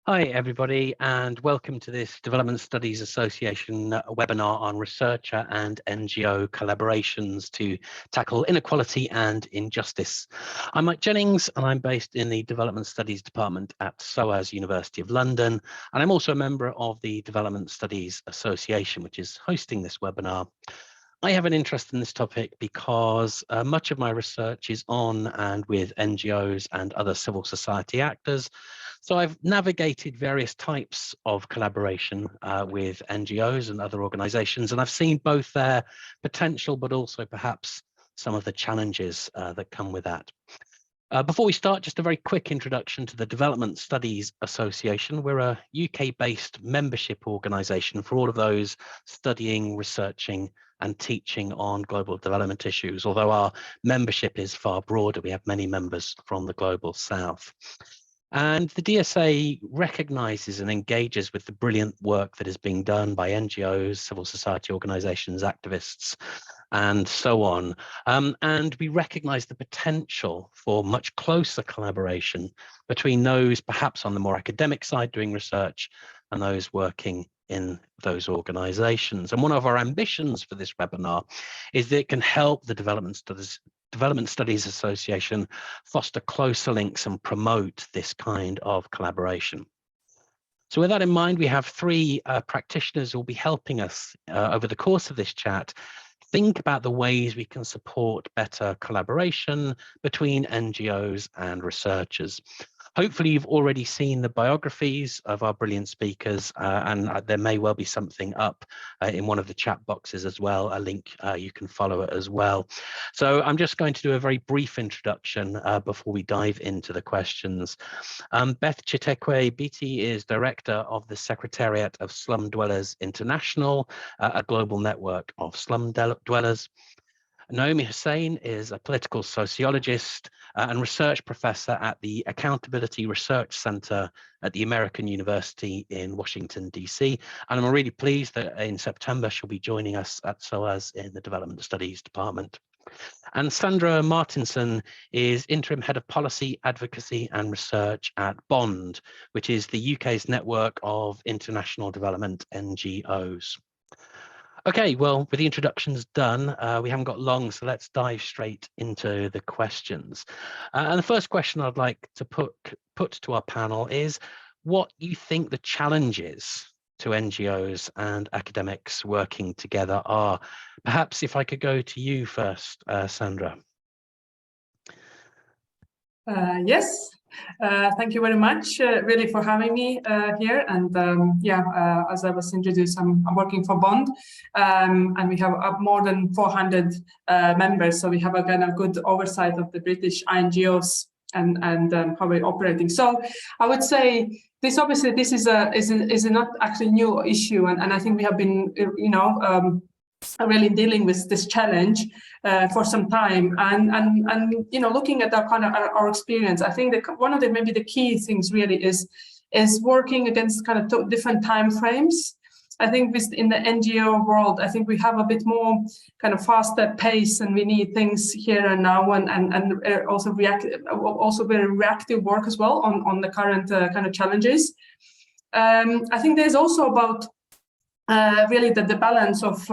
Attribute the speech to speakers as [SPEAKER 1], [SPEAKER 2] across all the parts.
[SPEAKER 1] Hi, everybody, and welcome to this Development Studies Association webinar on researcher and NGO collaborations to tackle inequality and injustice. I'm Mike Jennings, and I'm based in the Development Studies Department at SOAS, University of London, and I'm also a member of the Development Studies Association, which is hosting this webinar. I have an interest in this topic because much of my research is on and with NGOs and other civil society actors. So I've navigated various types of collaboration with NGOs and other organizations, and I've seen both their potential, but also perhaps some of the challenges that come with that. Before we start, just a very quick introduction to the Development Studies Association. We're a UK-based membership organisation for all of those studying, researching and teaching on global development issues. Although our membership is far broader, we have many members from the Global South. And the DSA recognises and engages with the brilliant work that is being done by NGOs, civil society organisations, activists, and so on. And we recognise the potential for much closer collaboration between those perhaps on the more academic side doing research and those working in those organisations. And one of our ambitions for this webinar is that it can help the Development Studies Association foster closer links and promote this kind of collaboration. So with that in mind, we have three practitioners who will be helping us over the course of this chat think about the ways we can support better collaboration between NGOs and researchers. Hopefully you've already seen the biographies of our brilliant speakers, and there may well be something up in one of the chat boxes as well, a link you can follow it as well. So I'm just going to do a very brief introduction before we dive into the questions. Beth Chitekwe-Biti is Director of the Secretariat of Slum Dwellers International, a global network of slum dwellers. Naomi Hossain is a political sociologist and research professor at the Accountability Research Center at the American University in Washington, DC. And I'm really pleased that in September she'll be joining us at SOAS in the Development Studies Department. And Sandra Martinsone is Interim Head of Policy, Advocacy and Research at BOND, which is the UK's network of international development NGOs. Okay, well, with the introductions done, we haven't got long, so let's dive straight into the questions. And the first question I'd like to put to our panel is what you think the challenges to NGOs and academics working together are. Perhaps if I could go to you first, Sandra.
[SPEAKER 2] Yes. Thank you very much, really, for having me here. And as I was introduced, I'm working for BOND, and we have more than 400 members. So we have a kind of good oversight of the British NGOs and how we're operating. So I would say this obviously this is not actually new issue, and I think we have been really dealing with this challenge for some time, and looking at our experience, I think that one of the maybe the key things really is working against kind of different time frames. I think in the NGO world, I think we have a bit more kind of faster pace, and we need things here and now, and also very reactive work as well on the current kind of challenges. I think there's also about really the balance of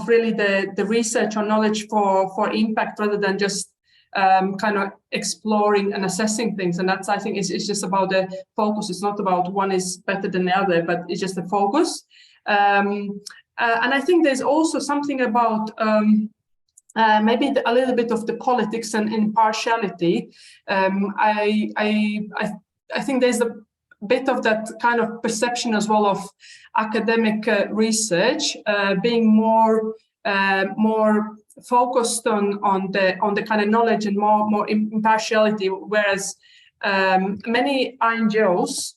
[SPEAKER 2] really the research or knowledge for impact rather than just kind of exploring and assessing things. And that's, I think, it's just about the focus. It's not about one is better than the other, but it's just the focus. And I think there's also something about maybe a little bit of the politics and impartiality. I think there's a bit of that kind of perception as well of academic research being more focused on the kind of knowledge and more impartiality, whereas many NGOs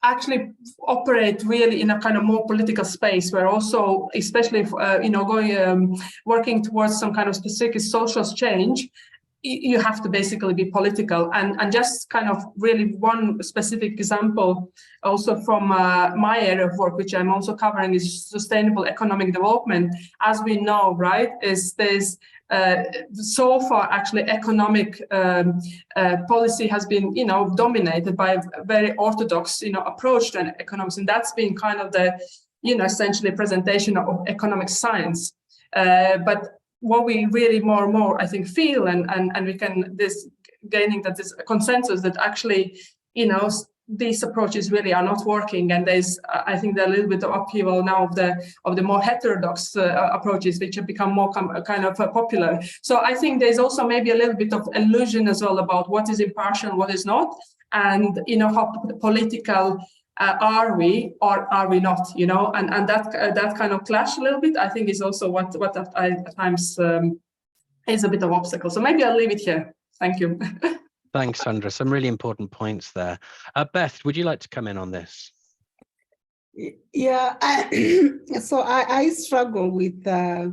[SPEAKER 2] actually operate really in a kind of more political space, where also, especially working towards some kind of specific social change, you have to basically be political. And just kind of really one specific example also from my area of work, which I'm also covering, is sustainable economic development. As we know, right, is there's so far actually economic policy has been, dominated by a very orthodox, approach to economics, and that's been kind of the, essentially presentation of economic science. But what we really more and more, I think, feel, and we can gaining that this consensus that actually, these approaches really are not working, and there's, I think, there a little bit of upheaval now of the more heterodox approaches, which have become more kind of popular. So I think there's also maybe a little bit of illusion as well about what is impartial and what is not, and how political are we or are we not, and that kind of clash a little bit, I think, is also what at times is a bit of obstacle. So maybe I'll leave it here. Thank you.
[SPEAKER 1] Thanks, Sandra. Some really important points there. Beth, would you like to come in on this?
[SPEAKER 3] Yeah, so I struggle with the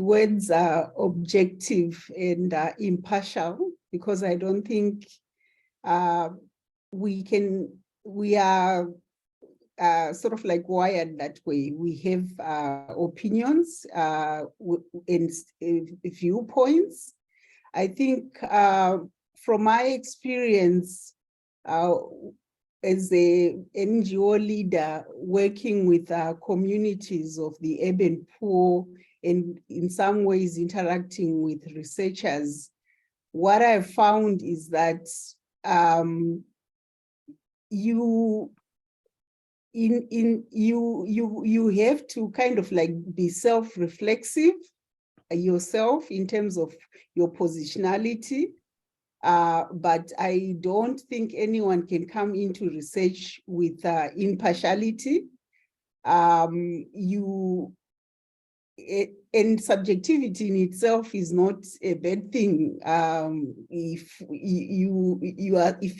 [SPEAKER 3] words objective and impartial, because I don't think we are sort of like wired that way. We have opinions and viewpoints. I think from my experience as a NGO leader working with communities of the urban poor, and in some ways interacting with researchers, what I've found is that you have to kind of like be self-reflexive yourself in terms of your positionality, but I don't think anyone can come into research with impartiality. And subjectivity in itself is not a bad thing. If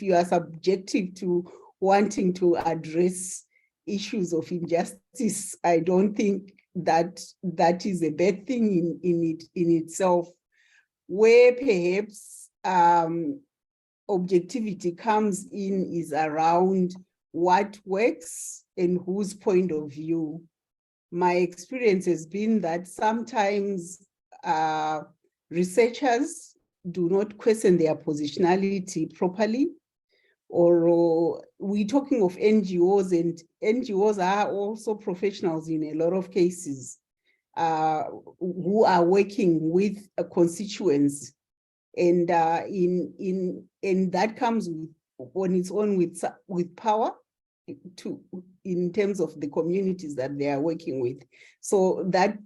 [SPEAKER 3] you are subjective to wanting to address issues of injustice, I don't think that is a bad thing in itself. Where perhaps objectivity comes in is around what works and whose point of view. My experience has been that sometimes researchers do not question their positionality properly, or we're talking of NGOs, and NGOs are also professionals in a lot of cases who are working with constituents, and that comes on its own with power in terms of the communities that they are working with. So that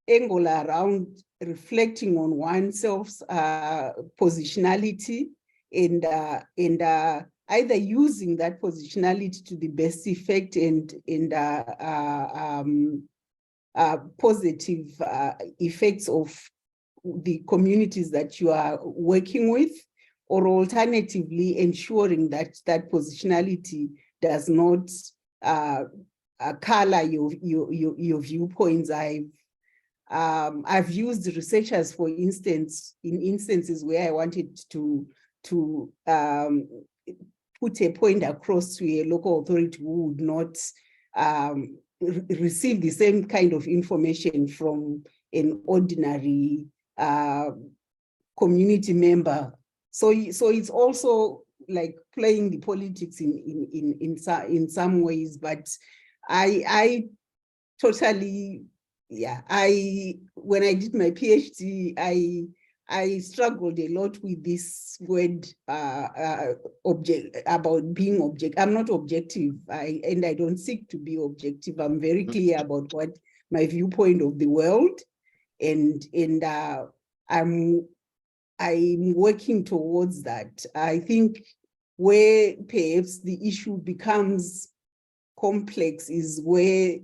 [SPEAKER 3] angle around reflecting on oneself's positionality and either using that positionality to the best effect and positive effects of the communities that you are working with, or alternatively ensuring that that positionality does not color your viewpoints. I've used researchers, for instance, in instances where I wanted to put a point across to a local authority who would not receive the same kind of information from an ordinary community member. So it's also like playing the politics in some ways, but I totally, yeah, when I did my PhD, I struggled a lot with this word about being objective. I'm not objective, and I don't seek to be objective. I'm very clear about what my viewpoint of the world, and I'm working towards that. I think where perhaps the issue becomes complex is where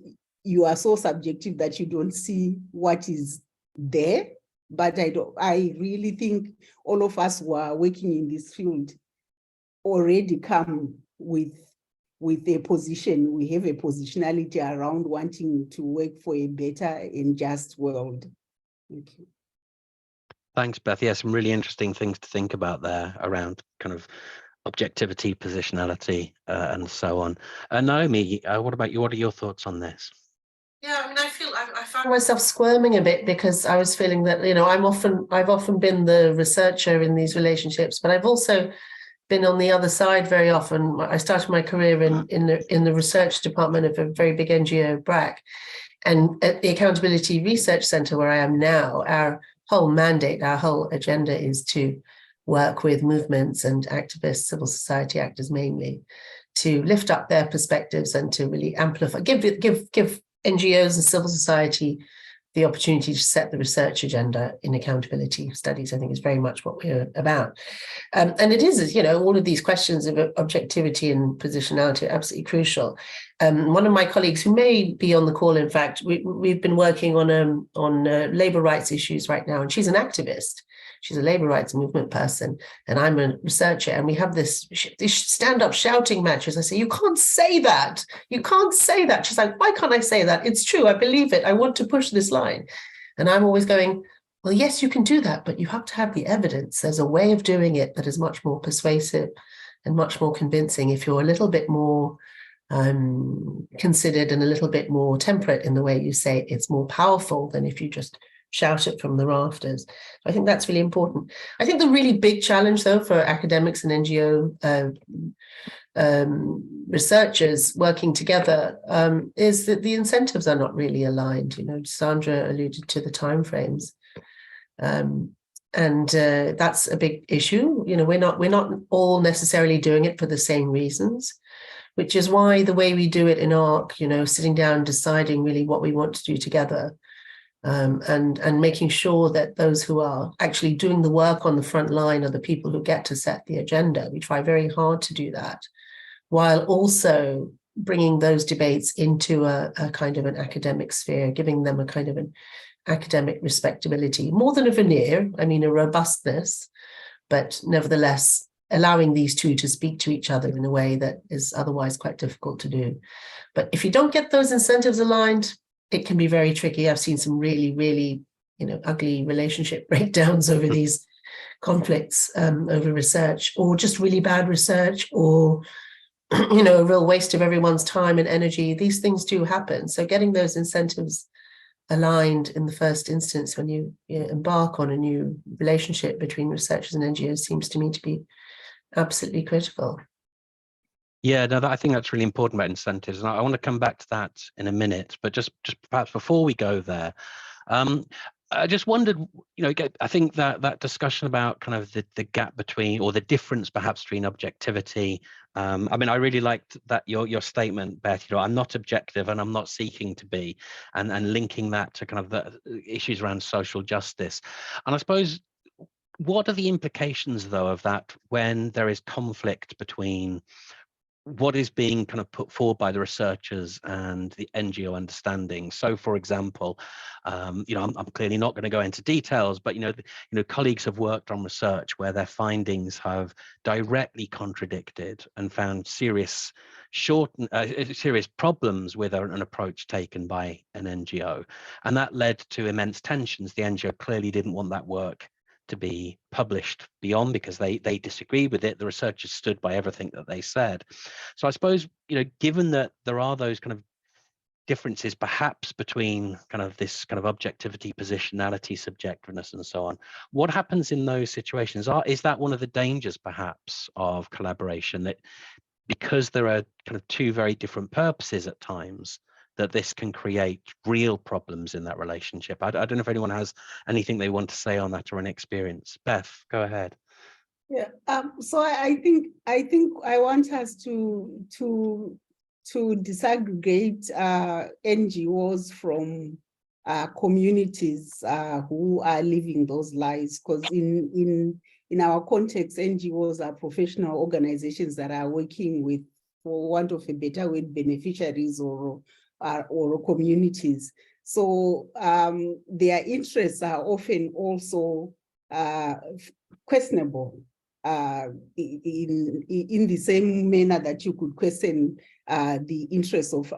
[SPEAKER 3] you are so subjective that you don't see what is there. But I really think all of us who are working in this field already come with a position. We have a positionality around wanting to work for a better and just world. Thank you.
[SPEAKER 1] Thanks, Beth. Yeah, some really interesting things to think about there around kind of objectivity, positionality, and so on. Naomi, what about you? What are your thoughts on this?
[SPEAKER 4] Yeah, I mean, I found myself squirming a bit because I was feeling that, I've often been the researcher in these relationships, but I've also been on the other side very often. I started my career in the research department of a very big NGO, BRAC, and at the Accountability Research Centre where I am now, our whole mandate, our whole agenda is to work with movements and activists, civil society actors mainly, to lift up their perspectives and to really amplify, give NGOs and civil society the opportunity to set the research agenda in accountability studies. I think is very much what we're about. And it is, all of these questions of objectivity and positionality are absolutely crucial. One of my colleagues who may be on the call, in fact, we've been working on labour rights issues right now, and she's an activist. She's a labour rights movement person, and I'm a researcher. And we have this stand-up shouting matches. I say, you can't say that. You can't say that. She's like, why can't I say that? It's true. I believe it. I want to push this line. And I'm always going, well, yes, you can do that, but you have to have the evidence. There's a way of doing it that is much more persuasive and much more convincing if you're a little bit more considered and a little bit more temperate in the way you say it. It's more powerful than if you just shout it from the rafters. I think that's really important. I think the really big challenge, though, for academics and NGO researchers working together is that the incentives are not really aligned. Sandra alluded to the timeframes, and that's a big issue. We're not all necessarily doing it for the same reasons, which is why the way we do it in ARC, sitting down, deciding really what we want to do together. And making sure that those who are actually doing the work on the front line are the people who get to set the agenda. We try very hard to do that, while also bringing those debates into a kind of an academic sphere, giving them a kind of an academic respectability, more than a veneer, a robustness, but nevertheless allowing these two to speak to each other in a way that is otherwise quite difficult to do. But if you don't get those incentives aligned, it can be very tricky. I've seen some really, really, ugly relationship breakdowns over these conflicts over research, or just really bad research, or, a real waste of everyone's time and energy. These things do happen. So getting those incentives aligned in the first instance when you embark on a new relationship between researchers and NGOs seems to me to be absolutely critical.
[SPEAKER 1] Yeah, no, I think that's really important about incentives, and I want to come back to that in a minute. But just perhaps before we go there, I just wondered, I think that discussion about kind of the gap between, or the difference perhaps between objectivity. I really liked that your statement, Beth. I'm not objective and I'm not seeking to be, and linking that to kind of the issues around social justice. And I suppose, what are the implications though of that when there is conflict between what is being kind of put forward by the researchers and the NGO understanding? So, for example, I'm clearly not going to go into details, but colleagues have worked on research where their findings have directly contradicted and found serious problems with an approach taken by an NGO, and that led to immense tensions. The NGO clearly didn't want that work to be published beyond because they disagreed with it. The researchers stood by everything that they said. So I suppose, given that there are those kind of differences perhaps between kind of this kind of objectivity, positionality, subjectiveness, and so on, what happens in those situations? Is that one of the dangers perhaps of collaboration, that because there are kind of two very different purposes at times, that this can create real problems in that relationship? I don't know if anyone has anything they want to say on that or an experience. Beth, go ahead.
[SPEAKER 3] Yeah. So I think I want us to disaggregate NGOs from communities who are living those lives, because in our context, NGOs are professional organizations that are working with, for want of a better word, beneficiaries or communities. So their interests are often also questionable in the same manner that you could question the interests of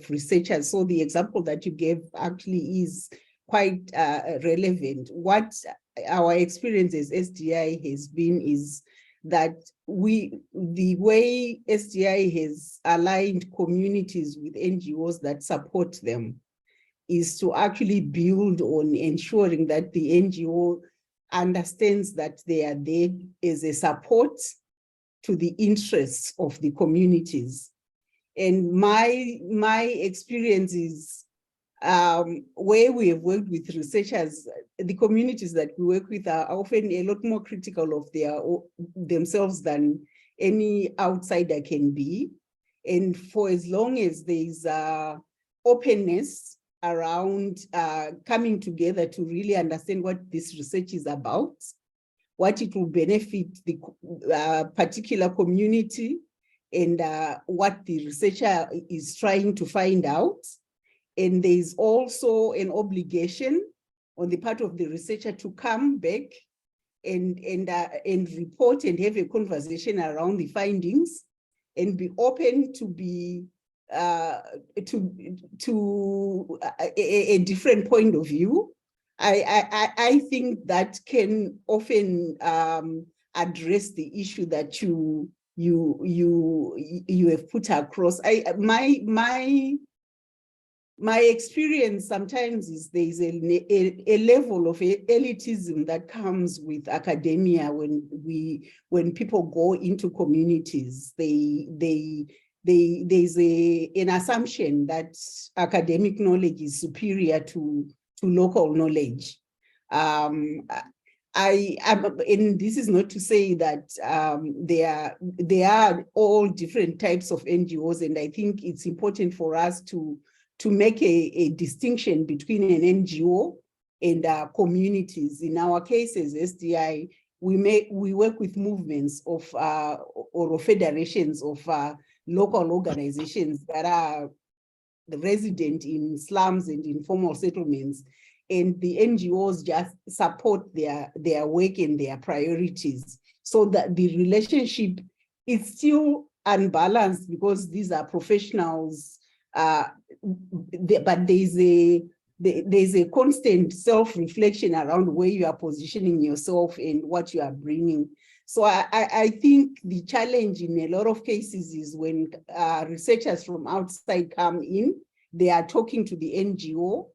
[SPEAKER 3] researchers. So the example that you gave actually is quite relevant. What our experience as SDI has been is that the way SDI has aligned communities with NGOs that support them is to actually build on ensuring that the NGO understands that they are there as a support to the interests of the communities. And my experience is where we have worked with researchers, the communities that we work with are often a lot more critical of themselves than any outsider can be. And for as long as there's openness around coming together to really understand what this research is about, what it will benefit the particular community, and what the researcher is trying to find out. And there's also an obligation on the part of the researcher to come back and report and have a conversation around the findings and be open to be to a different point of view. I think that can often address the issue that you have put across. My experience sometimes is there's a level of elitism that comes with academia when people go into communities. There's an assumption that academic knowledge is superior to local knowledge. And this is not to say that there are all different types of NGOs, and I think it's important for us to make a distinction between an NGO and communities. In our cases, SDI, we work with movements of or federations of local organizations that are resident in slums and informal settlements, and the NGOs just support their work and their priorities, so that the relationship is still unbalanced because these are professionals, but there's a constant self-reflection around where you are positioning yourself and what you are bringing. So I think the challenge in a lot of cases is when researchers from outside come in, they are talking to the NGO,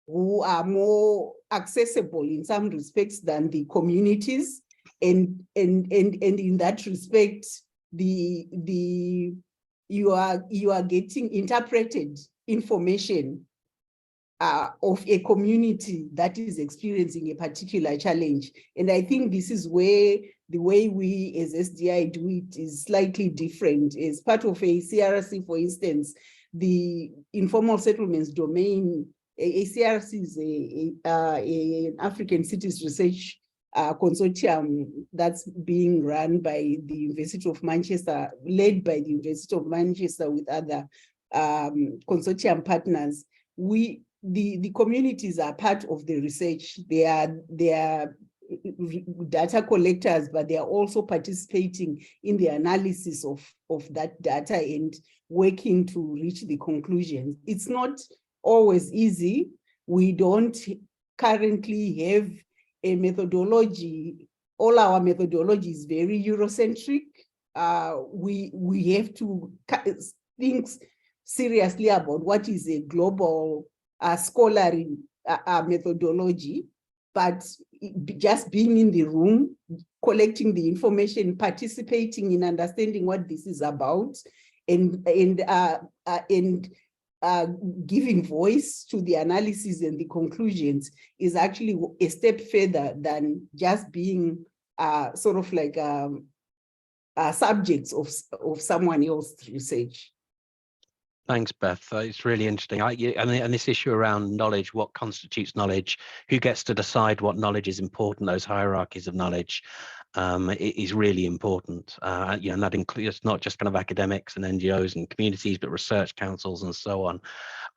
[SPEAKER 3] who are more accessible in some respects than the communities, and in that respect, you are getting interpreted information of a community that is experiencing a particular challenge. And I think this is where the way we as SDI do it is slightly different. As part of a CRC, for instance, the informal settlements domain, a CRC is an African Cities Research consortium that's being run by the University of Manchester, led by the University of Manchester with other consortium partners. The communities are part of the research. They are data collectors, but they are also participating in the analysis of that data and working to reach the conclusions. It's not always easy. We don't currently have a methodology. All our methodology is very Eurocentric. We have to think seriously about what is a global scholarly methodology, but just being in the room, collecting the information, participating in understanding what this is about, and giving voice to the analysis and the conclusions is actually a step further than just being sort of like subjects of someone else's research.
[SPEAKER 1] Thanks, Beth. It's really interesting. And this issue around knowledge, what constitutes knowledge, who gets to decide what knowledge is important, those hierarchies of knowledge is really important. And that includes not just kind of academics and NGOs and communities, but research councils and so on.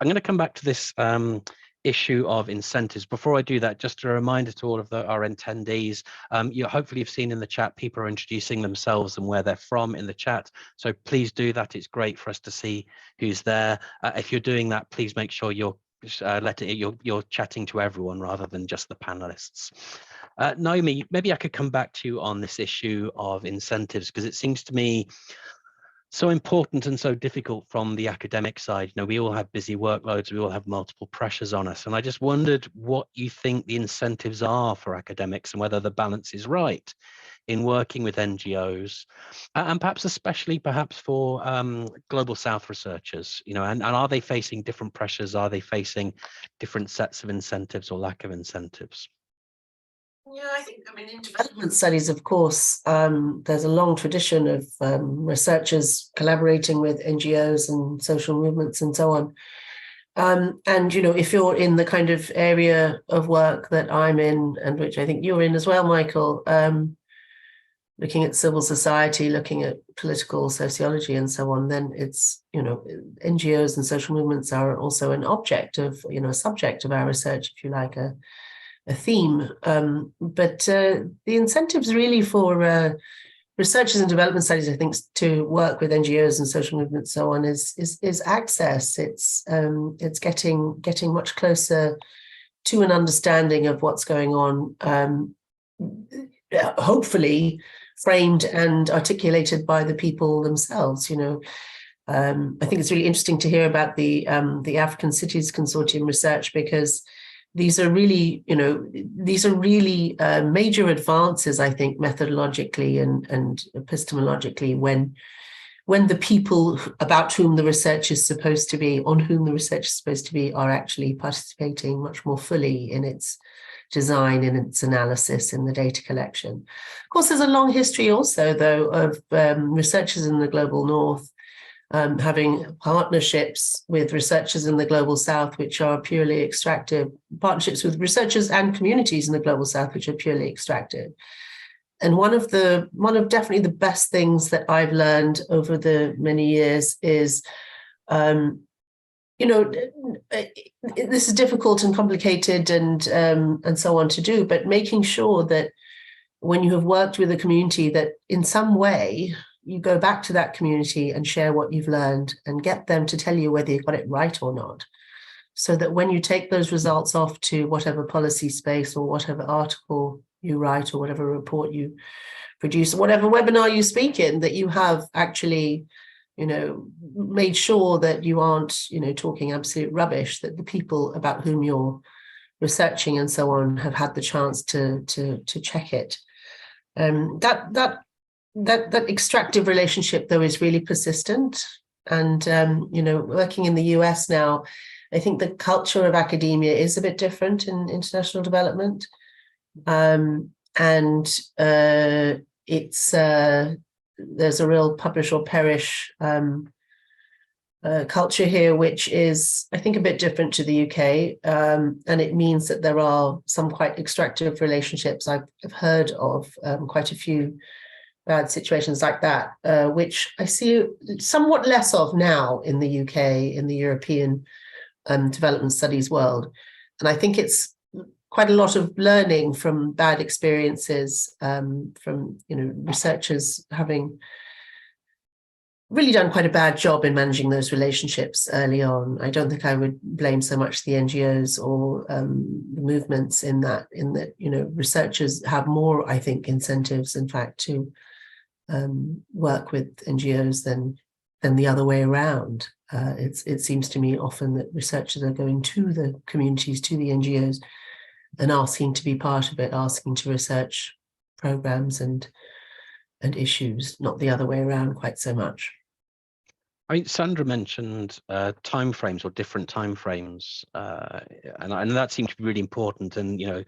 [SPEAKER 1] I'm going to come back to this issue of incentives. Before I do that, just a reminder to all of our attendees, hopefully you've seen in the chat, people are introducing themselves and where they're from in the chat. So please do that. It's great for us to see who's there. If you're doing that, please make sure you're chatting to everyone rather than just the panelists. Naomi, maybe I could come back to you on this issue of incentives, because it seems to me so important and so difficult from the academic side. You know, we all have busy workloads, we all have multiple pressures on us. And I just wondered what you think the incentives are for academics and whether the balance is right in working with NGOs, and perhaps especially for Global South researchers, you know, and are they facing different pressures? Are they facing different sets of incentives or lack of incentives?
[SPEAKER 4] Yeah, I think, I mean, in development studies, of course, there's a long tradition of researchers collaborating with NGOs and social movements and so on. And, you know, if you're in the kind of area of work that I'm in, and which I think you're in as well, Michael, looking at civil society, looking at political sociology and so on, then it's, you know, NGOs and social movements are also an object of, you know, a subject of our research, if you like, a theme. But the incentives really for researchers in development studies, I think, to work with NGOs and social movements, so on, is access. It's getting much closer to an understanding of what's going on, hopefully framed and articulated by the people themselves. You know, I think it's really interesting to hear about the African Cities Consortium research, because these are really, you know, major advances, I think, methodologically and epistemologically, when the people about whom the research is supposed to be, on whom the research is supposed to be, are actually participating much more fully in its design, in its analysis, in the data collection. Of course, there's a long history also, though, of researchers in the Global North having partnerships with researchers in the Global South, which are purely extractive, partnerships with researchers and communities in the Global South, which are purely extractive. And one of definitely the best things that I've learned over the many years is, you know, this is difficult and complicated and so on to do, but making sure that when you have worked with a community, that in some way you go back to that community and share what you've learned and get them to tell you whether you got it right or not. So that when you take those results off to whatever policy space or whatever article you write or whatever report you produce, whatever webinar you speak in, that you have actually, you know, made sure that you aren't, you know, talking absolute rubbish, that the people about whom you're researching and so on have had the chance to check it. That extractive relationship, though, is really persistent. And, you know, working in the US now, I think the culture of academia is a bit different in international development. There's a real publish or perish culture here, which is, I think, a bit different to the UK. And it means that there are some quite extractive relationships. I've heard of quite a few bad situations like that, which I see somewhat less of now in the UK, in the European development studies world. And I think it's quite a lot of learning from bad experiences, from, you know, researchers having really done quite a bad job in managing those relationships early on. I don't think I would blame so much the NGOs or the movements in that, you know, researchers have more, I think, incentives, in fact, to work with NGOs than the other way around. It seems to me often that researchers are going to the communities, to the NGOs, and asking to be part of it, asking to research programs and issues, not the other way around quite so much.
[SPEAKER 1] I mean, Sandra mentioned timeframes or different timeframes, and that seems to be really important. And, you know,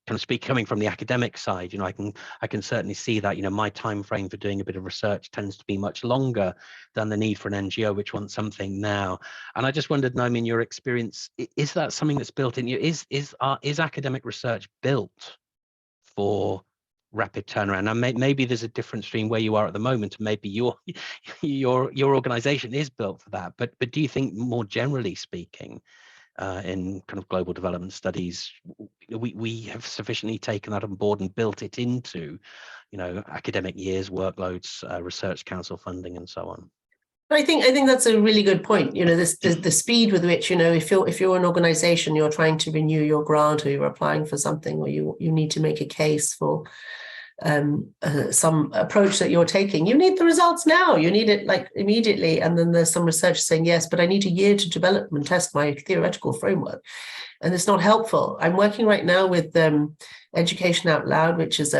[SPEAKER 1] kind of coming from the academic side, you know, I can certainly see that, you know, my time frame for doing a bit of research tends to be much longer than the need for an NGO which wants something now. And I just wondered, Naomi, in your experience, is that something that's built in you? Is academic research built for rapid turnaround? Now, maybe there's a difference between where you are at the moment and maybe your organization is built for that. But do you think, more generally speaking, in kind of global development studies, we have sufficiently taken that on board and built it into, you know, academic years, workloads, research council funding, and so on?
[SPEAKER 4] I think that's a really good point. You know, the speed with which, you know, if you're an organization, you're trying to renew your grant, or you're applying for something, or you need to make a case for some approach that you're taking, you need the results now. You need it like immediately. And then there's some research saying, yes, but I need a year to develop and test my theoretical framework. And it's not helpful. I'm working right now with Education Out Loud, which is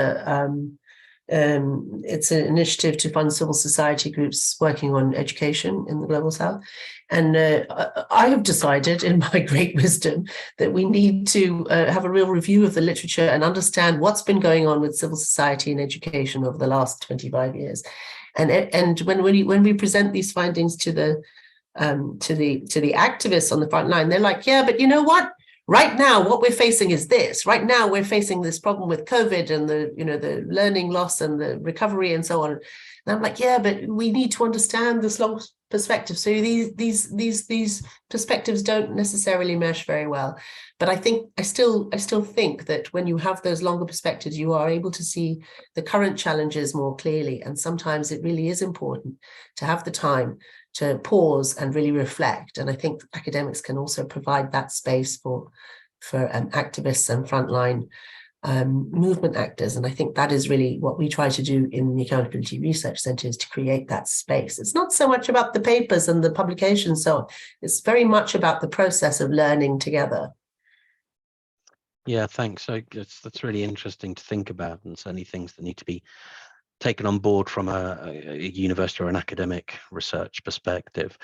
[SPEAKER 4] it's an initiative to fund civil society groups working on education in the Global South. And I have decided, in my great wisdom, that we need to have a real review of the literature and understand what's been going on with civil society and education over the last 25 years. And when we present these findings to the activists on the front line, they're like, yeah, but you know what? Right now, what we're facing is this. Right now, we're facing this problem with COVID and the learning loss and the recovery and so on. And I'm like, yeah, but we need to understand this long perspective. So these perspectives don't necessarily mesh very well. But I still think that when you have those longer perspectives, you are able to see the current challenges more clearly. And sometimes it really is important to have the time to pause and really reflect. And I think academics can also provide that space for activists and frontline movement actors. And I think that is really what we try to do in the Accountability Research Centre, is to create that space. It's not so much about the papers and the publications, so it's very much about the process of learning together.
[SPEAKER 1] Yeah, thanks. So that's really interesting to think about, and certainly things that need to be taken on board from a university or an academic research perspective.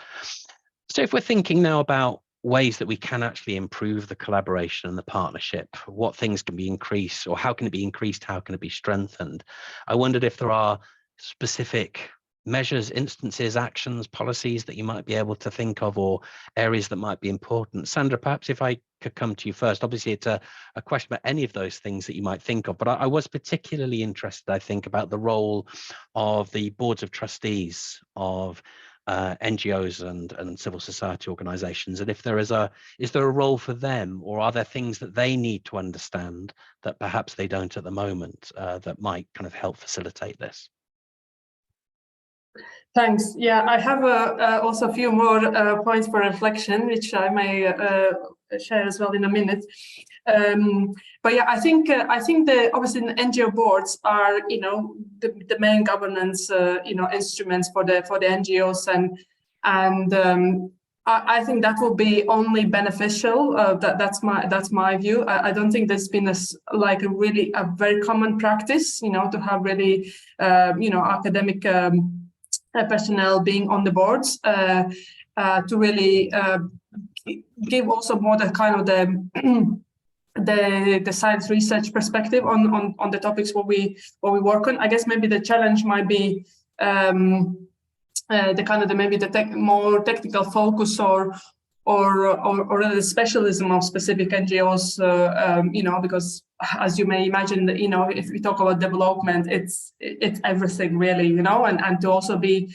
[SPEAKER 1] So if we're thinking now about ways that we can actually improve the collaboration and the partnership, what things can be increased, or how can it be increased, how can it be strengthened? I wondered if there are specific measures, instances, actions, policies that you might be able to think of, or areas that might be important. Sandra, perhaps if I could come to you first. Obviously, it's a question about any of those things that you might think of, but I was particularly interested, I think, about the role of the boards of trustees of NGOs and civil society organizations, and if is there a role for them, or are there things that they need to understand that perhaps they don't at the moment that might kind of help facilitate this?
[SPEAKER 2] Thanks. Yeah, I have also a few more points for reflection, which I may share as well in a minute. But yeah, I think obviously the NGO boards are the main governance instruments for the NGOs, and I think that will be only beneficial. That's my view. I don't think there's been a very common practice, to have really academic personnel being on the boards to really give also more the kind of the science research perspective on the topics what we work on. I guess maybe the challenge might be more technical focus or the specialism of specific NGOs, because as you may imagine, if we talk about development, it's everything really, and to also be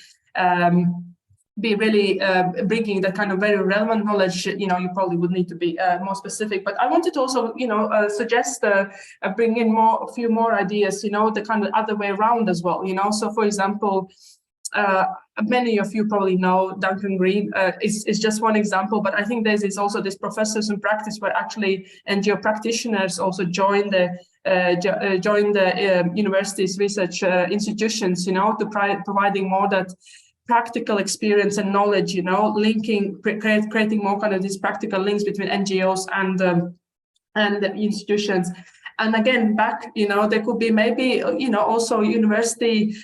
[SPEAKER 2] really bringing that kind of very relevant knowledge, you probably would need to be more specific. But I wanted to also, suggest bring in a few more ideas, the kind of other way around as well, So for example, many of you probably know Duncan Green is just one example, but I think there's also this professors in practice where actually NGO practitioners also join the universities research institutions, to providing more that practical experience and knowledge, creating more kind of these practical links between NGOs and the institutions. And again, back, there could be maybe, also university,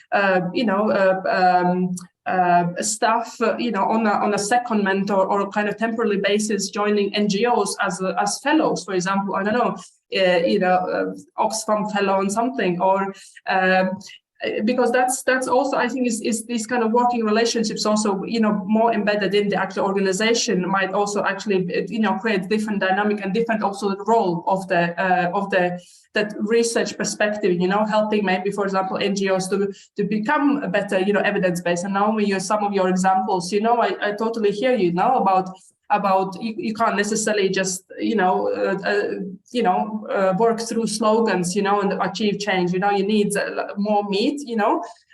[SPEAKER 2] staff, on a secondment or kind of temporary basis joining NGOs as fellows, for example, I don't know, Oxfam fellow on something, or because that's also, I think, is these kind of working relationships also, more embedded in the actual organization might also actually, create different dynamic and different also the role of that research perspective, helping maybe, for example, NGOs to become a better, evidence-based. And Naomi, some of your examples, I totally hear you now about you can't necessarily just work through slogans and achieve change. You need more meat,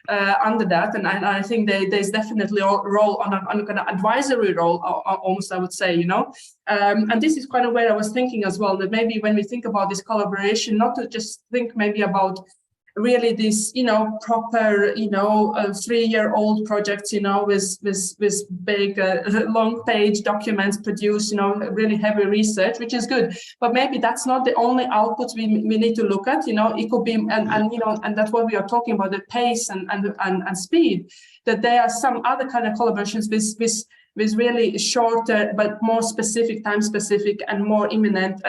[SPEAKER 2] under that, and I think there's definitely a role on an kind of advisory role, almost, I would say, you know. And this is kind of where I was thinking as well, that maybe when we think about this collaboration, not to just think maybe about really this, you know, proper, you know, 3-year-old projects, you know, with big long page documents produced, you know, really heavy research, which is good. But maybe that's not the only outputs we need to look at. You know, it could be, and you know, and that's what we are talking about, the pace and speed. That there are some other kind of collaborations with really shorter but more specific, time-specific and more imminent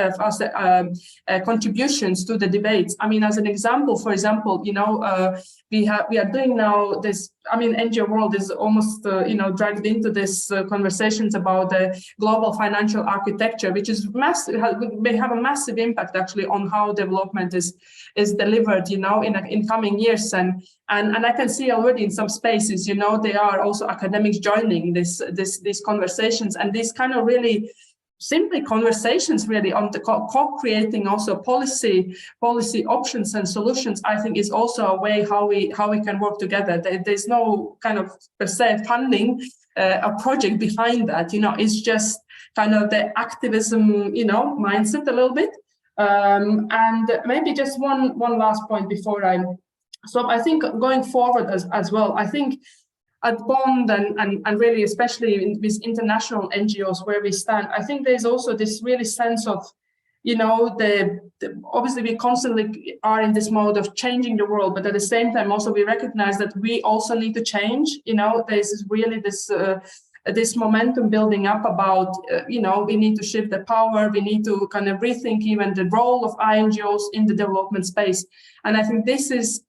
[SPEAKER 2] contributions to the debates. I mean, as an example, for example, you know, we are doing now this. I mean, NGO world is almost you know, dragged into this conversations about the global financial architecture, which is massive. May have a massive impact actually on how development is delivered, you know, in coming years. And I can see already in some spaces, you know, there are also academics joining these conversations, and these kind of really simply conversations really on the co-creating also policy options and solutions. I think is also a way how we can work together. There's no kind of per se funding a project behind that, you know. It's just kind of the activism, you know, mindset a little bit. And maybe just one last point before so I think going forward as well, I think at Bond and really especially with international NGOs where we stand, I think there's also this really sense of, you know, obviously we constantly are in this mode of changing the world, but at the same time also we recognize that we also need to change. You know, there's really this momentum building up about, you know, we need to shift the power, we need to kind of rethink even the role of NGOs in the development space. And I think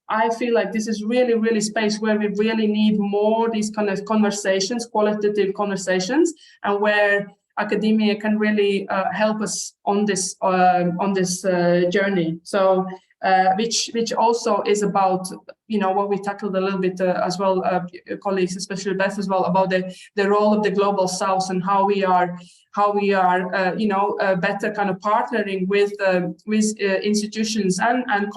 [SPEAKER 2] I feel like this is really, really space where we really need more these kind of conversations, qualitative conversations, and where academia can really help us on this journey. So which also is about, you know, what we tackled a little bit as well, colleagues, especially Beth as well, about the role of the global South and how we are you know, better kind of partnering with institutions and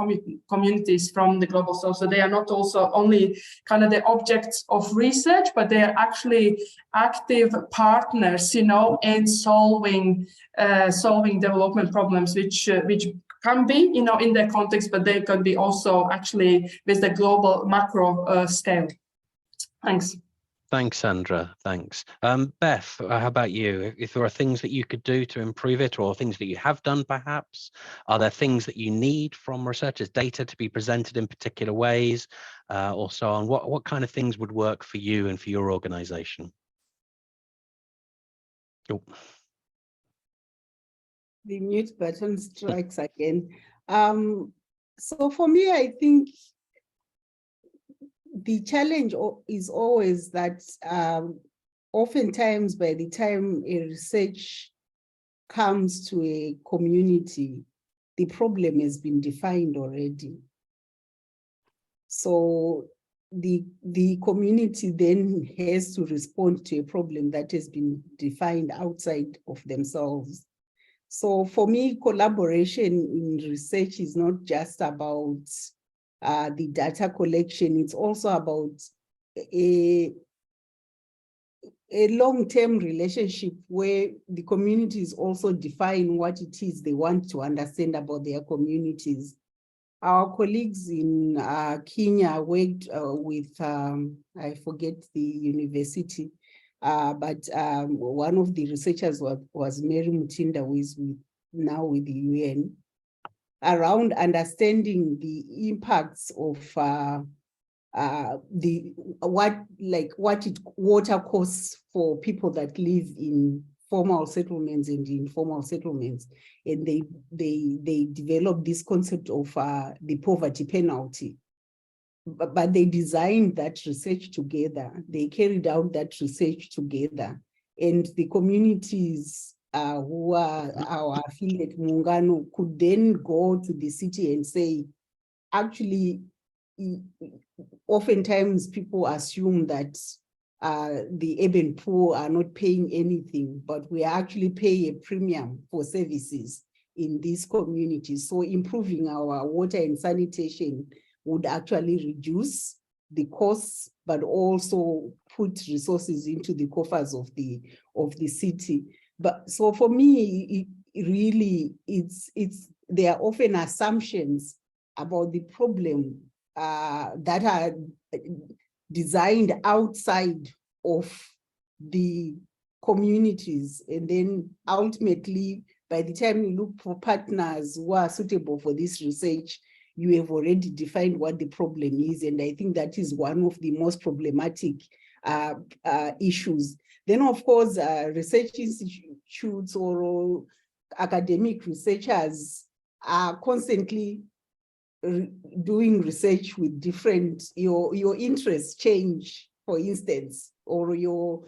[SPEAKER 2] communities from the global South. So they are not also only kind of the objects of research, but they are actually active partners, you know, in solving development problems, which can be, you know, in their context, but they can be also actually with the global macro scale. Thanks.
[SPEAKER 1] Thanks, Sandra. Thanks. Beth, how about you? If there are things that you could do to improve it, or things that you have done perhaps, are there things that you need from researchers' data to be presented in particular ways, or so on? What kind of things would work for you and for your organization? Oh.
[SPEAKER 3] The mute button strikes again. So for me, I think the challenge is always that oftentimes by the time a research comes to a community, the problem has been defined already. So the community then has to respond to a problem that has been defined outside of themselves. So for me, collaboration in research is not just about the data collection, it's also about a long-term relationship where the communities also define what it is they want to understand about their communities. Our colleagues in Kenya worked with, I forget the university, but one of the researchers was Mary Mutinda, who is now with the UN, around understanding the impacts of water costs for people that live in formal settlements and informal settlements, and they developed this concept of the poverty penalty. But they designed that research together. They carried out that research together, and the communities who are our affiliate Muungano could then go to the city and say, actually, oftentimes people assume that the urban poor are not paying anything, but we actually pay a premium for services in these communities. So improving our water and sanitation would actually reduce the costs, but also put resources into the coffers of the city. But so for me, there are often assumptions about the problem that are designed outside of the communities, and then ultimately, by the time you look for partners who are suitable for this research, you have already defined what the problem is, and I think that is one of the most problematic issues. Then, of course, research institutes or academic researchers are constantly doing research with different, your interests change, for instance, or your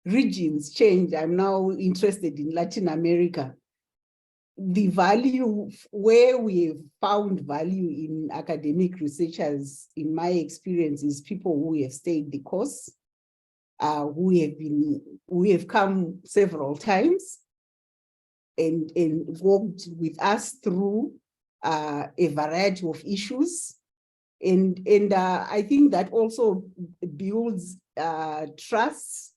[SPEAKER 3] regions change. I'm now interested in Latin America. The value, where we have found value in academic researchers, in my experience, is people who have stayed the course, who have come several times and worked with us through a variety of issues. And I think that also builds trust.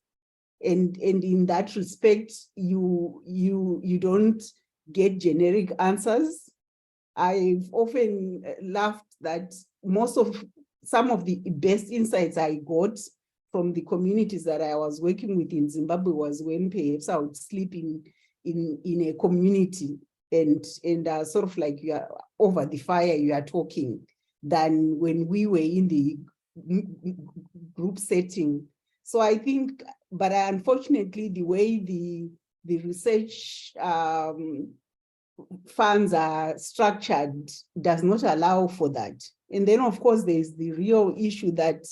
[SPEAKER 3] And in that respect, you don't get generic answers. I've often laughed that some of the best insights I got from the communities that I was working with in Zimbabwe was when perhaps I would sleep in a community and sort of like you are over the fire, you are talking, than when we were in the group setting. So I think, but unfortunately, the way the research funds are structured does not allow for that. And then, of course, there's the real issue that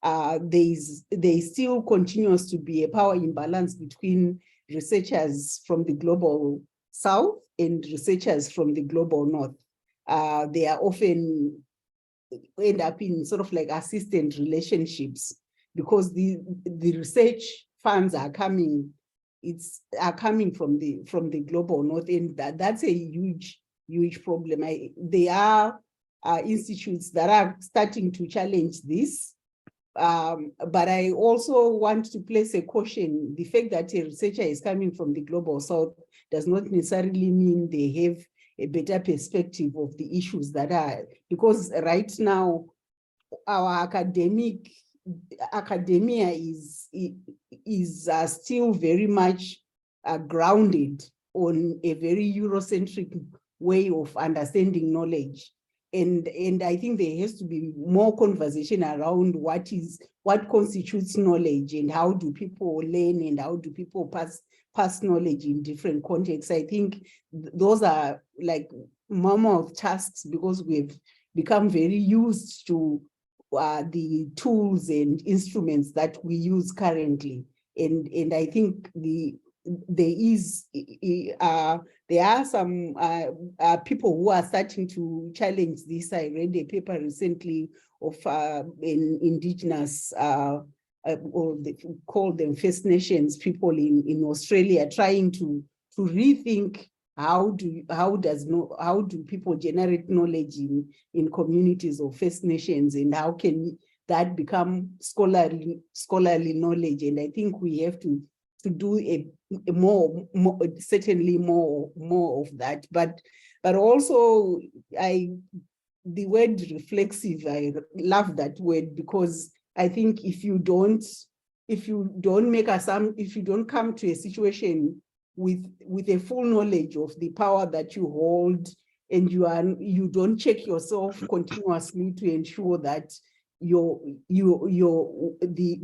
[SPEAKER 3] there still continues to be a power imbalance between researchers from the global south and researchers from the global north. They are often end up in sort of like assistant relationships, because the research funds are coming from the global north, and that's a huge problem. There are institutes that are starting to challenge this, but I also want to place a caution. The fact that a researcher is coming from the global south does not necessarily mean they have a better perspective of the issues that are, because right now our academia is still very much grounded on a very Eurocentric way of understanding knowledge. And I think there has to be more conversation around what constitutes knowledge, and how do people learn, and how do people pass knowledge in different contexts. I think those are like mammoth tasks, because we've become very used to the tools and instruments that we use currently. And I think there are some people who are starting to challenge this. I read a paper recently of an indigenous, or they call them First Nations people in Australia, trying to rethink how do people generate knowledge in communities of First Nations, and how can that become scholarly knowledge. And I think we have to do a more certainly more of that. But also the word reflexive, I love that word, because I think if you don't come to a situation with a full knowledge of the power that you hold, and you don't check yourself continuously to ensure that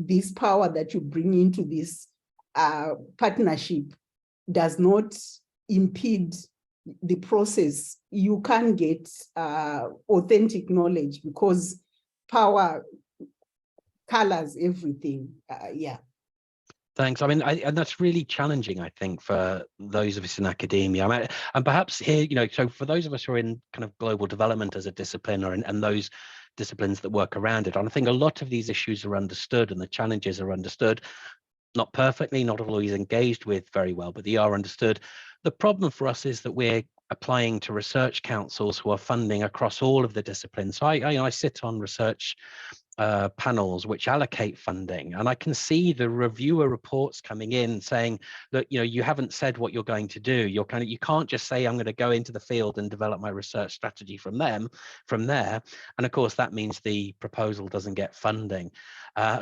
[SPEAKER 3] this power that you bring into this partnership does not impede the process, you can't get authentic knowledge, because power colors everything. Yeah.
[SPEAKER 1] Thanks. I mean, and that's really challenging, I think, for those of us in academia. I mean, and perhaps here, so for those of us who are in kind of global development as a discipline, and those disciplines that work around it, and I think a lot of these issues are understood, and the challenges are understood, not perfectly, not always engaged with very well, but they are understood. The problem for us is that we're applying to research councils who are funding across all of the disciplines. So I sit on research panels which allocate funding, and I can see the reviewer reports coming in saying that, you know, you haven't said what you're going to do. You can't just say I'm going to go into the field and develop my research strategy from there. And of course that means the proposal doesn't get funding.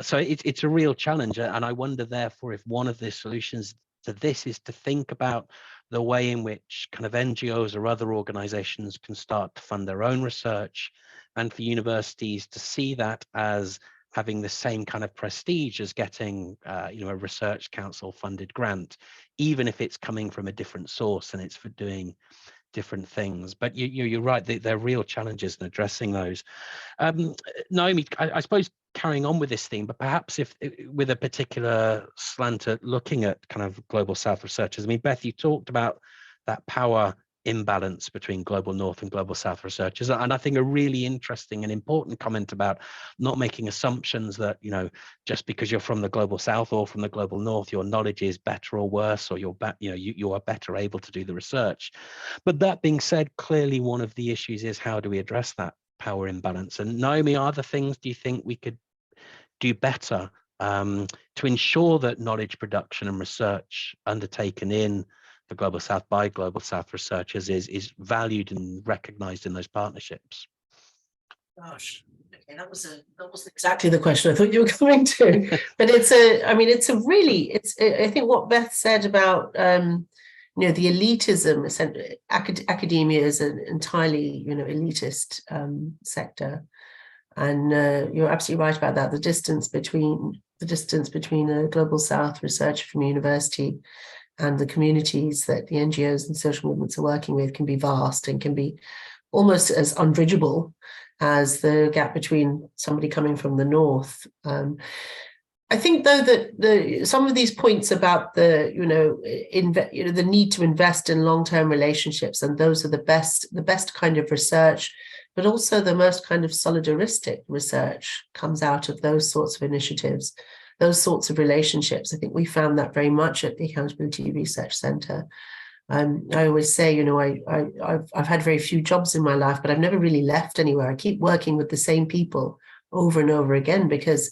[SPEAKER 1] So it's a real challenge, and I wonder therefore if one of the solutions to this is to think about the way in which kind of NGOs or other organizations can start to fund their own research, and for universities to see that as having the same kind of prestige as getting you know, a research council funded grant, even if it's coming from a different source and it's for doing different things. But you're right, there are real challenges in addressing those. Naomi, I suppose carrying on with this theme, but perhaps if with a particular slant at looking at kind of global South researchers. I mean, Beth, you talked about that power imbalance between global North and global South researchers, and I think a really interesting and important comment about not making assumptions that, you know, just because you're from the global South or from the global North, your knowledge is better or worse, or you are better able to do the research. But that being said, clearly one of the issues is how do we address that power imbalance? And Naomi, are there things do you think we could do better to ensure that knowledge production and research undertaken in the global South by global South researchers is valued and recognized in those partnerships?
[SPEAKER 4] Gosh, okay, that wasn't exactly the question I thought you were going to, but I think what Beth said about you know, the elitism, academia is an entirely, you know, elitist sector, and you're absolutely right about that. The distance between a global South researcher from university and the communities that the NGOs and social movements are working with can be vast and can be almost as unbridgeable as the gap between somebody coming from the North. I think, though, that some of these points about the need to invest in long-term relationships, and those are the best kind of research, but also the most kind of solidaristic research comes out of those sorts of initiatives, those sorts of relationships. I think we found that very much at the Accountability Research Centre. I always say, you know, I've had very few jobs in my life, but I've never really left anywhere. I keep working with the same people over and over again, because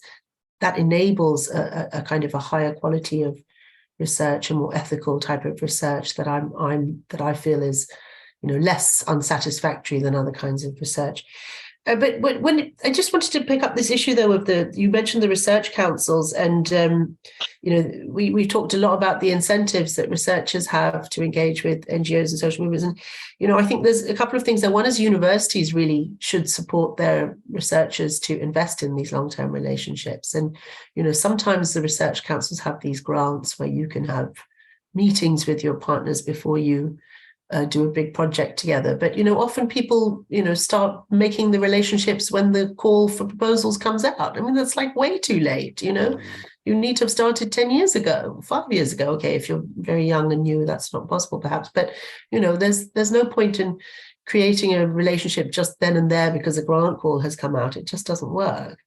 [SPEAKER 4] that enables a kind of a higher quality of research, a more ethical type of research that I feel is, you know, less unsatisfactory than other kinds of research. But when I just wanted to pick up this issue, though, of you mentioned the research councils, and you know, we've talked a lot about the incentives that researchers have to engage with NGOs and social movements, and you know, I think there's a couple of things there. One is universities really should support their researchers to invest in these long-term relationships, and you know, sometimes the research councils have these grants where you can have meetings with your partners before you do a big project together. But, you know, often people, you know, start making the relationships when the call for proposals comes out. I mean, that's like way too late, you know. You need to have started 10 years ago, 5 years ago. Okay, if you're very young and new, that's not possible perhaps. But, you know, there's no point in creating a relationship just then and there because a grant call has come out. It just doesn't work.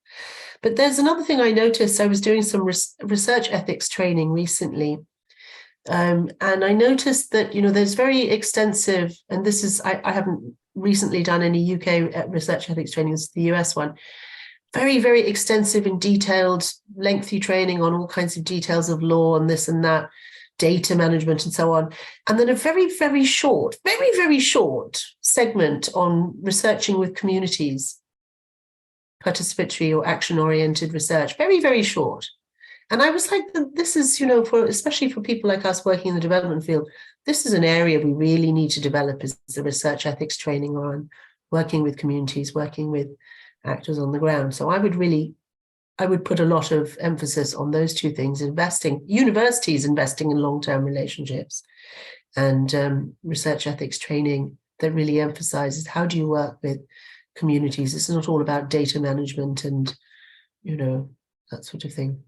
[SPEAKER 4] But there's another thing I noticed. I was doing some research ethics training recently. And I noticed that, you know, there's very extensive, and this is, I haven't recently done any UK research ethics training, it's the US one, very, very extensive and detailed, lengthy training on all kinds of details of law and this and that, data management and so on. And then a very, very short segment on researching with communities, participatory or action-oriented research, very, very short. And I was like, this is, you know, especially for people like us working in the development field, this is an area we really need to develop, is the research ethics training on working with communities, working with actors on the ground. So I would put a lot of emphasis on those two things: universities investing in long-term relationships, and research ethics training that really emphasizes how do you work with communities. It's not all about data management and, you know, that sort of thing.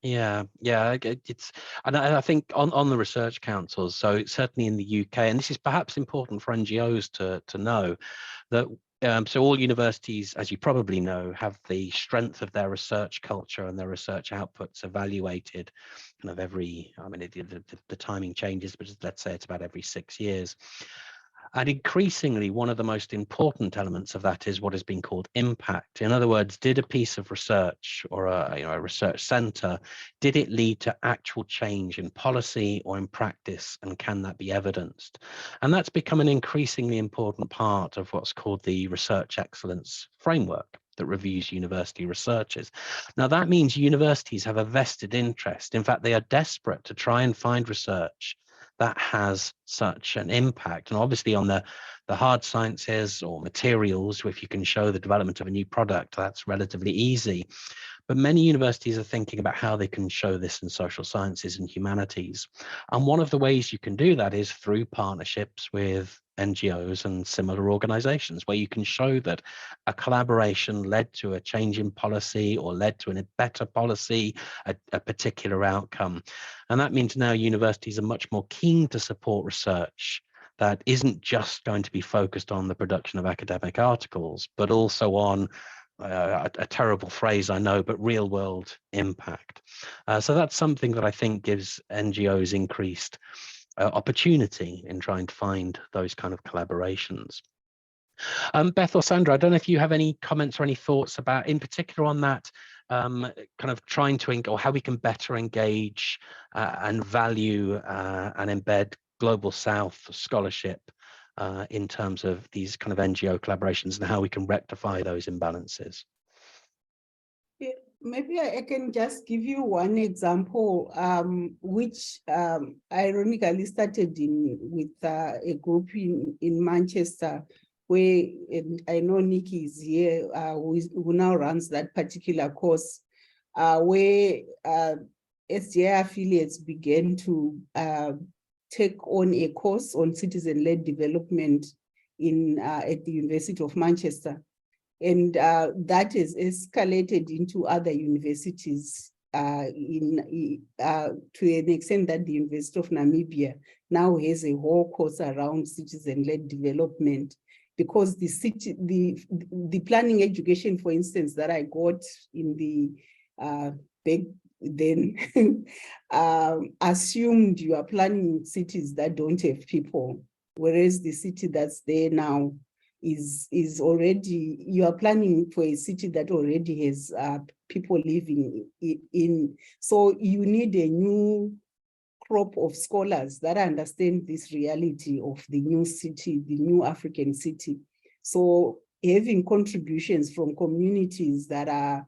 [SPEAKER 1] Yeah, it's, and I think on the research councils, so certainly in the UK, and this is perhaps important for NGOs to know, that So all universities, as you probably know, have the strength of their research culture and their research outputs evaluated kind of every, I mean, the timing changes, but let's say it's about every 6 years. And increasingly, one of the most important elements of that is what has been called impact. In other words, did a piece of research or a research center, did it lead to actual change in policy or in practice, and can that be evidenced? And that's become an increasingly important part of what's called the research excellence framework that reviews university researches. Now, that means universities have a vested interest. In fact, they are desperate to try and find research that has such an impact. And obviously on the hard sciences or materials, if you can show the development of a new product, that's relatively easy. But many universities are thinking about how they can show this in social sciences and humanities. And one of the ways you can do that is through partnerships with NGOs and similar organizations, where you can show that a collaboration led to a change in policy or led to a better policy, a particular outcome. And that means now universities are much more keen to support research that isn't just going to be focused on the production of academic articles, but also on a terrible phrase, I know, but real world impact. So that's something that I think gives NGOs increased opportunity in trying to find those kind of collaborations. Beth or Sandra, I don't know if you have any comments or any thoughts about, in particular on that, kind of trying to, or how we can better engage and value and embed Global South scholarship in terms of these kind of NGO collaborations and how we can rectify those imbalances.
[SPEAKER 3] Yeah, maybe I can just give you one example, which ironically started with a group in Manchester, where I know Nikki is here, who now runs that particular course, where SDI affiliates began to take on a course on citizen-led development at the University of Manchester. And that is escalated into other universities to an extent that the University of Namibia now has a whole course around citizen-led development, because the planning education, for instance, that I got in the back then assumed you are planning cities that don't have people, whereas the city that's there now is already, you are planning for a city that already has people living in. So you need a new crop of scholars that understand this reality of the new city, the new African city. So having contributions from communities that are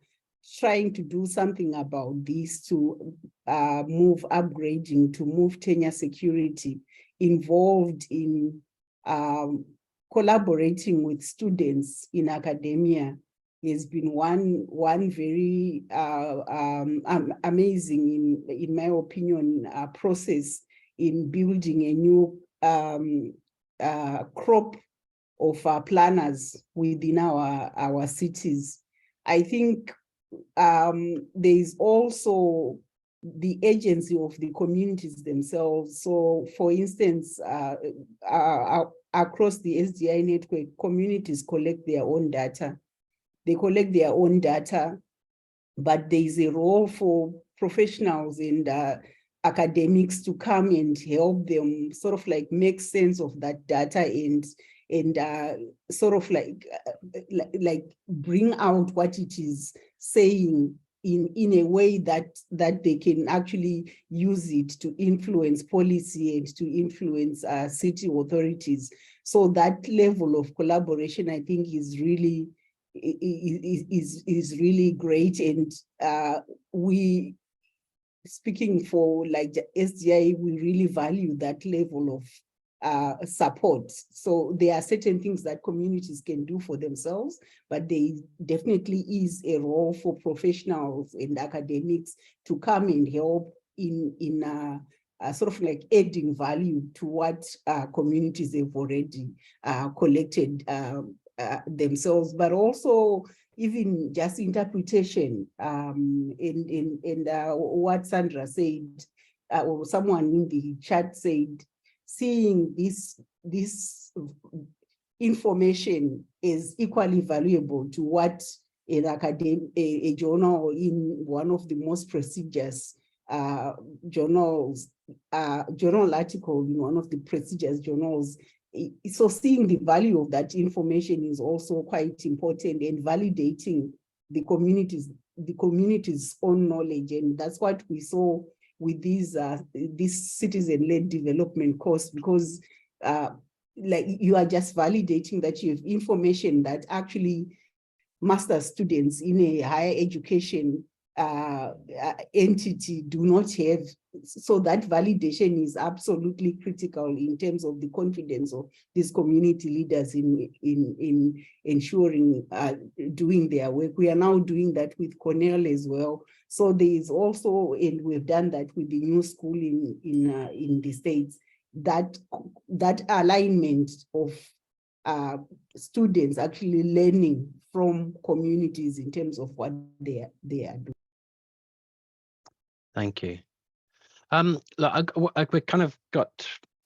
[SPEAKER 3] trying to do something about this, to move upgrading, to move tenure security, involved in collaborating with students in academia, has been one very amazing, in my opinion, process in building a new crop of planners within our cities. I think there is also the agency of the communities themselves. So, for instance, across the SDI network, communities collect their own data. They collect their own data, but there is a role for professionals and academics to come and help them sort of like make sense of that data and sort of like bring out what it is saying in a way that they can actually use it to influence policy and to influence city authorities. So that level of collaboration, I think, is really great. And we, speaking for like the SDI, we really value that level of support. So there are certain things that communities can do for themselves, but there definitely is a role for professionals and academics to come and help in sort of like adding value to what communities have already collected themselves, but also even just interpretation. In what Sandra said, or someone in the chat said, seeing this information is equally valuable to what a journal in one of the most prestigious journals, journal article in one of the prestigious journals. So seeing the value of that information is also quite important, and validating the community's own knowledge. And that's what we saw with this citizen-led development course, because like you are just validating that you have information that actually master's students in a higher education entity do not have. So that validation is absolutely critical in terms of the confidence of these community leaders in ensuring doing their work. We are now doing that with Cornell as well. So there is also, and we've done that with the new school in the States, that alignment of students actually learning from communities in terms of what they are doing.
[SPEAKER 1] Thank you. Look, we kind of got,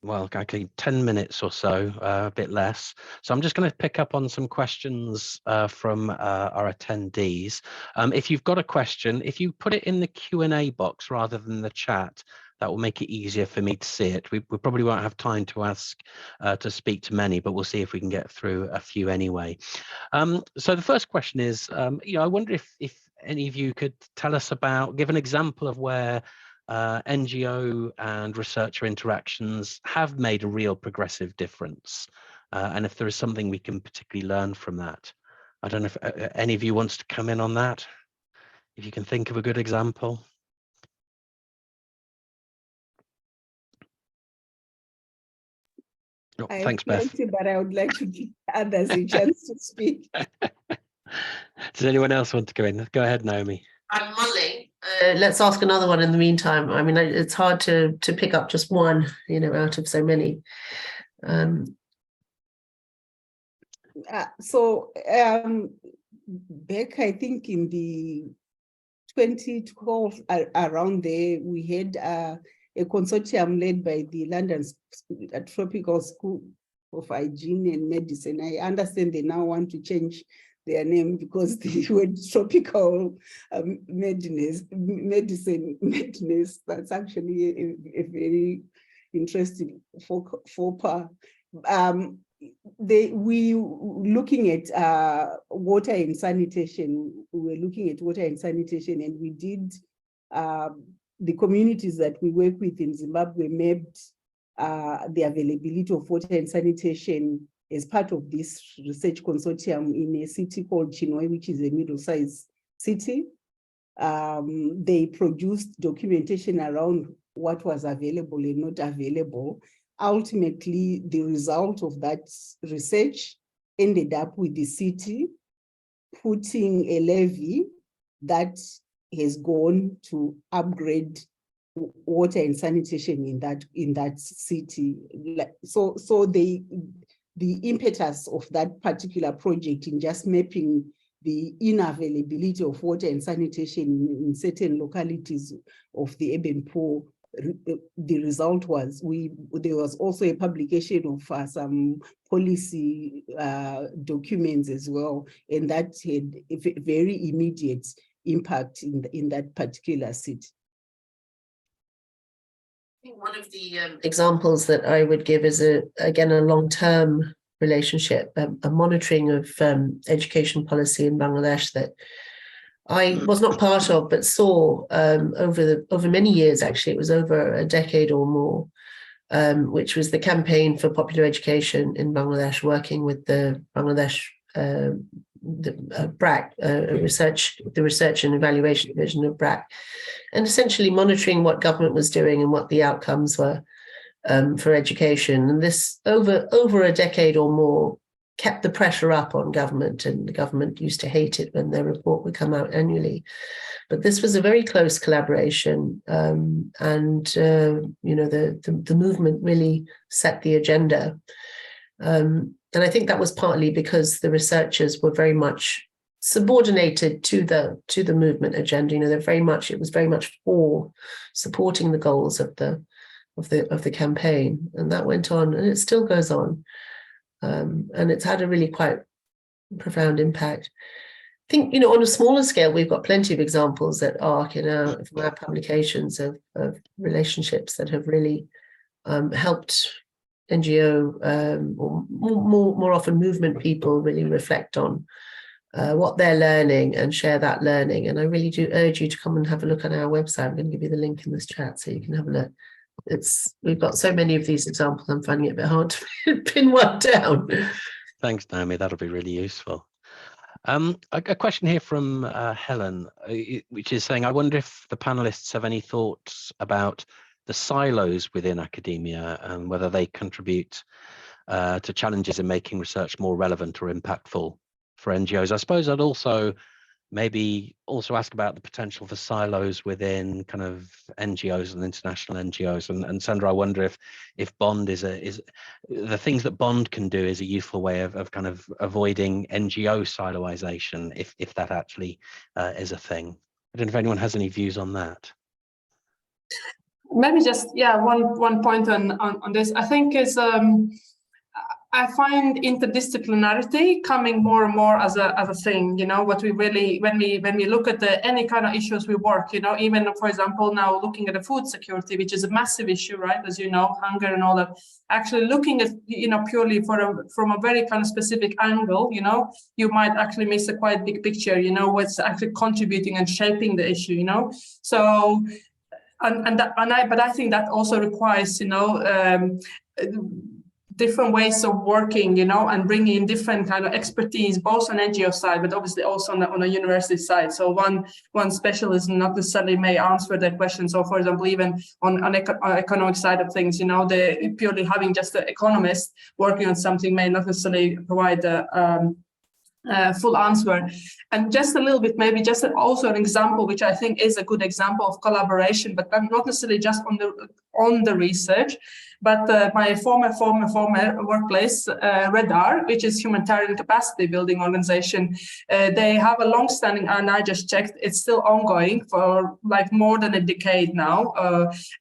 [SPEAKER 1] well, actually 10 minutes or so, a bit less. So I'm just going to pick up on some questions from our attendees. If you've got a question, if you put it in the Q&A box rather than the chat, that will make it easier for me to see it. We probably won't have time to speak to many, but we'll see if we can get through a few anyway. So the first question is, I wonder if any of you could tell us about, give an example of where NGO and researcher interactions have made a real progressive difference, and if there is something we can particularly learn from that. I don't know if any of you wants to come in on that, if you can think of a good example. Oh, thanks, Beth.
[SPEAKER 3] But I would like to give others a chance to speak.
[SPEAKER 1] Does anyone else want to go in? Go ahead, Naomi.
[SPEAKER 4] I'm mulling. Let's ask another one in the meantime. I mean, it's hard to pick up just one, out of so many.
[SPEAKER 3] Beck, I think in the 2012, around there, we had a consortium led by the London Tropical School of Hygiene and Medicine. I understand they now want to change their name because the word tropical medicine, that's actually a very interesting faux pas. We looking at water and sanitation. We were looking at water and sanitation, and we did the communities that we work with in Zimbabwe mapped the availability of water and sanitation as part of this research consortium in a city called Chinhoyi, which is a middle-sized city. They produced documentation around what was available and not available. Ultimately, the result of that research ended up with the city putting a levy that has gone to upgrade water and sanitation in that city. So the impetus of that particular project in just mapping the unavailability of water and sanitation in certain localities of the urban poor, the result was there was also a publication of some policy documents as well, and that had a very immediate impact in that particular city.
[SPEAKER 4] I think one of the examples that I would give is again a long-term relationship, a monitoring of education policy in Bangladesh that I was not part of, but saw over many years. Actually, it was over a decade or more, which was the campaign for popular education in Bangladesh, working with the Bangladesh BRAC, the research and evaluation division of BRAC, and essentially monitoring what government was doing and what the outcomes were for education. And this over a decade or more kept the pressure up on government, and the government used to hate it when their report would come out annually. But this was a very close collaboration, and the movement really set the agenda. And I think that was partly because the researchers were very much subordinated to the movement agenda. It was very much for supporting the goals of the campaign, and that went on, and it still goes on. and it's had a really quite profound impact. I think, on a smaller scale, we've got plenty of examples at ARC from our publications of relationships that have really helped NGO or more often movement people really reflect on what they're learning and share that learning. And I really do urge you to come and have a look on our website. I'm going to give you the link in this chat so you can have a look. We've got so many of these examples, I'm finding it a bit hard to pin one down.
[SPEAKER 1] Thanks, Naomi. That'll be really useful. A question here from Helen, which is saying, I wonder if the panelists have any thoughts about the silos within academia and whether they contribute to challenges in making research more relevant or impactful for NGOs. I suppose I'd also ask about the potential for silos within kind of NGOs and international NGOs. And Sandra, I wonder if Bond is the things that Bond can do is a useful way of kind of avoiding NGO siloization, if that actually is a thing. I don't know if anyone has any views on that.
[SPEAKER 2] Maybe just one point on this. I think is I find interdisciplinarity coming more and more as a thing. What we really, when we look at any kind of issues we work, even for example now looking at the food security, which is a massive issue, right? As you know, hunger and all that. Actually looking at purely from a very kind of specific angle, you might actually miss a quite big picture. What's actually contributing and shaping the issue. So. But I think that also requires, different ways of working, and bringing in different kind of expertise, both on NGO side, but obviously also on a university side. So one specialism not necessarily may answer that question. So, for example, even on economic side of things, the purely having just an economist working on something may not necessarily provide the full answer. And just a little bit, maybe just also an example, which I think is a good example of collaboration, but not necessarily just on the research, but my former workplace, REDAR, which is humanitarian capacity building organization, they have a long-standing, and I just checked, it's still ongoing for like more than a decade now,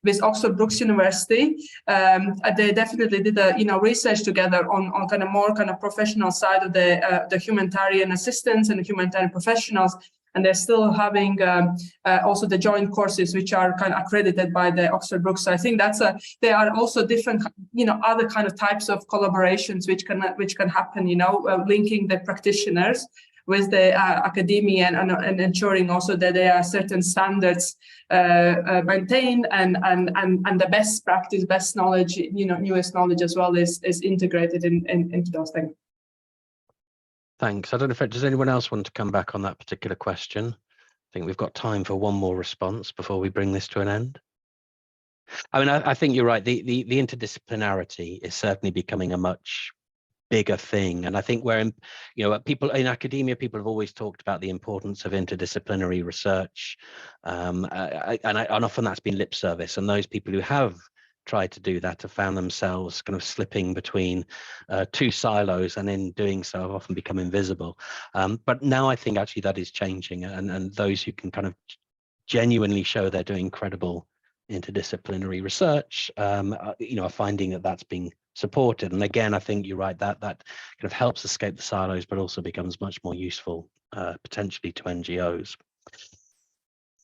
[SPEAKER 2] with Oxford Brookes University. They definitely did research together on kind of more kind of professional side of the humanitarian assistance and the humanitarian professionals. And they're still having also the joint courses, which are kind of accredited by the Oxford Brookes. So I think there are also different, other kind of types of collaborations which can happen, linking the practitioners with the academia and ensuring also that there are certain standards maintained and the best practice, best knowledge, newest knowledge as well is integrated into those things.
[SPEAKER 1] Thanks. I don't know if does anyone else want to come back on that particular question? I think we've got time for one more response before we bring this to an end. I mean, I think you're right. The interdisciplinarity is certainly becoming a much bigger thing, and I think people in academia, people have always talked about the importance of interdisciplinary research, and often that's been lip service. And those people who have tried to do that have found themselves kind of slipping between two silos, and in doing so have often become invisible. But now I think actually that is changing, and those who can kind of genuinely show they're doing credible interdisciplinary research, are finding that that's being supported. And again, I think you're right, that kind of helps escape the silos, but also becomes much more useful potentially to NGOs.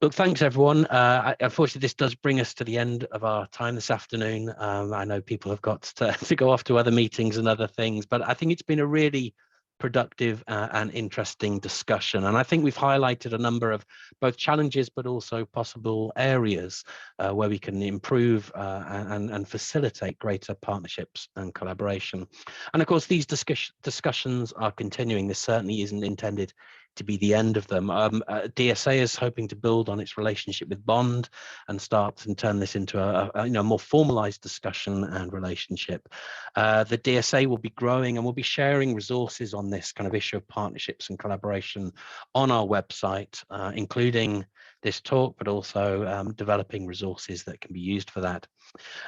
[SPEAKER 1] Look, thanks everyone. Unfortunately, this does bring us to the end of our time this afternoon. I know people have got to go off to other meetings and other things, but I think it's been a really productive and interesting discussion. And I think we've highlighted a number of both challenges, but also possible areas where we can improve and facilitate greater partnerships and collaboration. And of course, these discussions are continuing. This certainly isn't intended to be the end of them. DSA is hoping to build on its relationship with Bond and start and turn this into a more formalized discussion and relationship. The DSA will be growing, and we'll be sharing resources on this kind of issue of partnerships and collaboration on our website, including this talk, but also developing resources that can be used for that.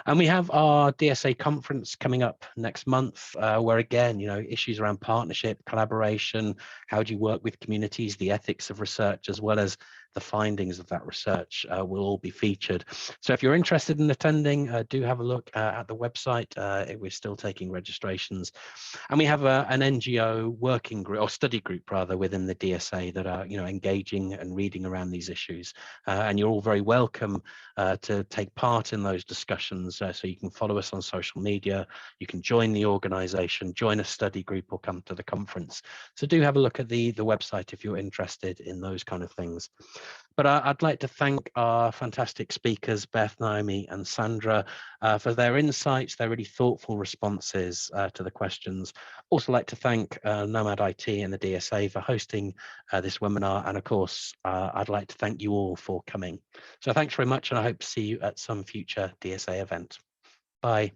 [SPEAKER 1] And we have our DSA conference coming up next month, where again, issues around partnership, collaboration, how do you work with communities, the ethics of research, as well as the findings of that research will all be featured. So if you're interested in attending, do have a look at the website. We're still taking registrations. And we have an NGO working group, or study group rather, within the DSA that are engaging and reading around these issues. And you're all very welcome to take part in those discussions. So you can follow us on social media, you can join the organization, join a study group, or come to the conference. So do have a look at the website if you're interested in those kind of things. But I'd like to thank our fantastic speakers, Beth, Naomi, and Sandra, for their insights, their really thoughtful responses to the questions. Also like to thank Nomad IT and the DSA for hosting this webinar. And of course, I'd like to thank you all for coming. So thanks very much, and I hope to see you at some future DSA event. Bye.